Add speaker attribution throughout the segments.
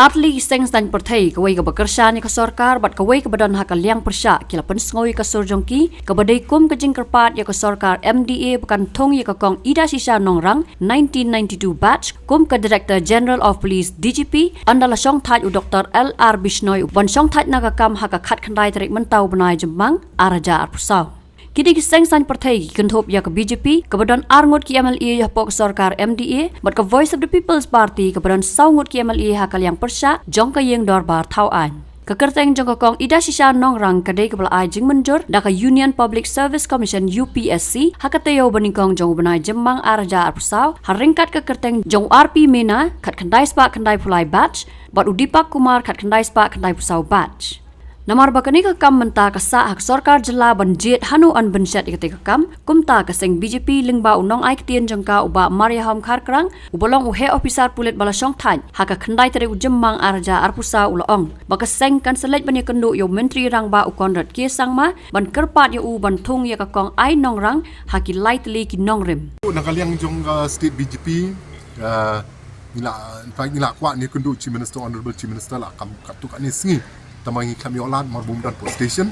Speaker 1: Atli Seng Stan Pertai kawai ka bekerja ni ka sorkar bat kawai ka badan hak liang persya kila pensngoi ka surjongki ka badai kum ka jingkerpat ya ka sorkar MDA bukan Thung ya ka kong Idashisha Nongrang 1992 batch kum ka Director General of Police DGP andala syong thaj u Dr. LR Bishnoi ban syong thaj na ka kam hak ka khat khandai tarik mentau benai jembang araja arpusau. Kini Seng San Partai kenthop ya ke BJP kebadan arngot ki MLA ya pok sorkar MDA bat ke Voice of the People's Party kebadan saungot ki MLA hakal yang persya jong ka yeng dorbar tauan. Kekerteng jong ka kong Idashisha Nongrang kadai kepala ai jing menjur da ka Union Public Service Commission UPSC hakateo baningkong jong benai jembang araja arpusau haringkat kekerteng jong RP Mena kat kandai spak kandai pulai batch bat udipak kumar kat kandai spak kandai pusau batch. Namar bakani ka kam menta ka sa hak sorkar jela banjet hanu an benset ikate ka kam kumta ka seng BJP lingba unong ai ktien jangka uba Maria Hom Kharkrang ubolong uhe officer pulit bala syong than haka khandai tere ujemmang arja arpusa ulaong baka seng kan select bani kendu yo menteri rangba ukonrat ke sangma ban kerpat yo u ban Thung ya ka kong ai Nongrang haki lightly ki Nongrim
Speaker 2: nakaliang jong state BJP nila kwa ni kendu Chief Minister Honorable Chief Minister la kam katuk ani singi tamangi kami olat marbum dan post station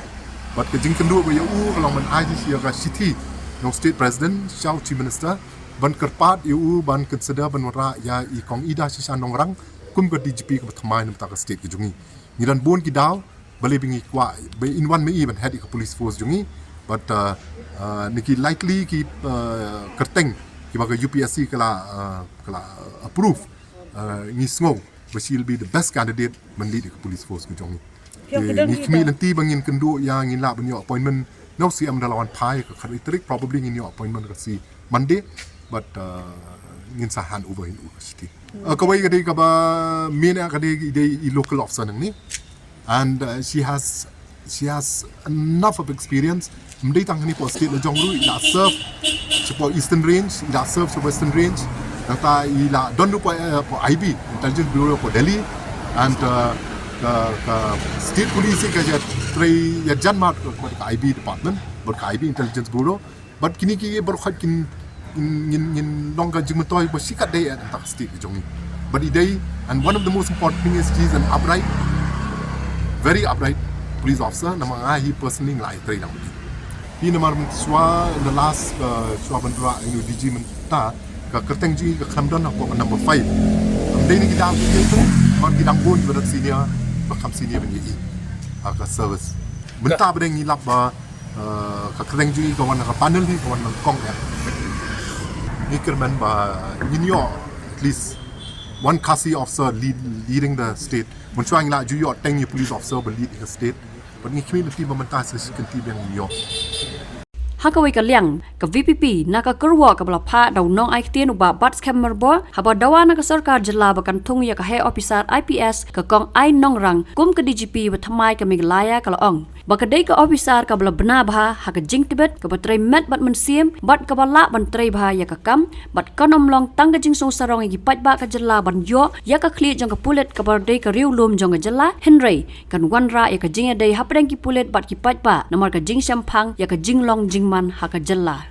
Speaker 2: but kejing kendu ba eu kalau man Idashisha ka city no state president Shao Chief Minister ban kerpat eu ban consider ban wara ya I kong Idashisha Nongrang kum ka DGP ka thamai nam ta ka state ke jungi niran bon ki daw bale bingi kwa in one me even head ka police force jungi but niki likely ki kerteng ki ba UPSC kala approve ni sngo but she'll be the best candidate man lead ka police force ke jungi ni kami nanti bangin kendu yang ngila banyo appointment no si am dalawan pai ka kharitrik probably in your appointment ka si Monday but ngin sa hand over in city kawai gade ka ba mena gade ide local officer nang ni and she has enough of experience mdai tang ni po state la jongru ila serve support eastern range ila serve western range kata ila don po IB intelligence bureau po Delhi and state police ka tray ya janmat ka IB department but IB intelligence bureau but kini ki bar khat kin nongga jingmatoy ba sikat day at state jongi but idai and one of the most important thing is she is an upright very upright police officer nama he personally like tray lang di namar swa in the last swa bandra in DG menta ka kerteng ji ka khamdan ko number 5 amdai ni kita itu mar kita pun berat senior bakam senior bani ka service menta bedeng ni lab ka kerteng ji ka wan ka panel ni ka wan kong ya ni kerman ba in your at least one kasi officer leading the state mun chuang la ju yo teng police officer ba lead the state but ni community menta se kanti bang yo
Speaker 1: Hakawai ka liang ka VPP na ka Kyrwoh ka balapha daw nong ai tien uba bat scammer bo haba dawa na ka sarkar jela bakan Thung ya ka he officer IPS ka kong ai Nongrang kum ka DGP ba thamai ka Meghalaya ka laong baka dei ka officer ka bala bna bha ha ka jing tibet ka batrai met bat mensim bat ka bala ban trai bha ya ka kam bat konom long tang ka jing song sarong gi Paidbah ka jela ban yo ya ka clear jong ka pulet ka bar dei ka riu lum jong ka jela Henry kan wanra ya ka jing dei hapdeng ki pulet bat ki Paidbah namar ka jing sampang ya ka jing long jing man haka jella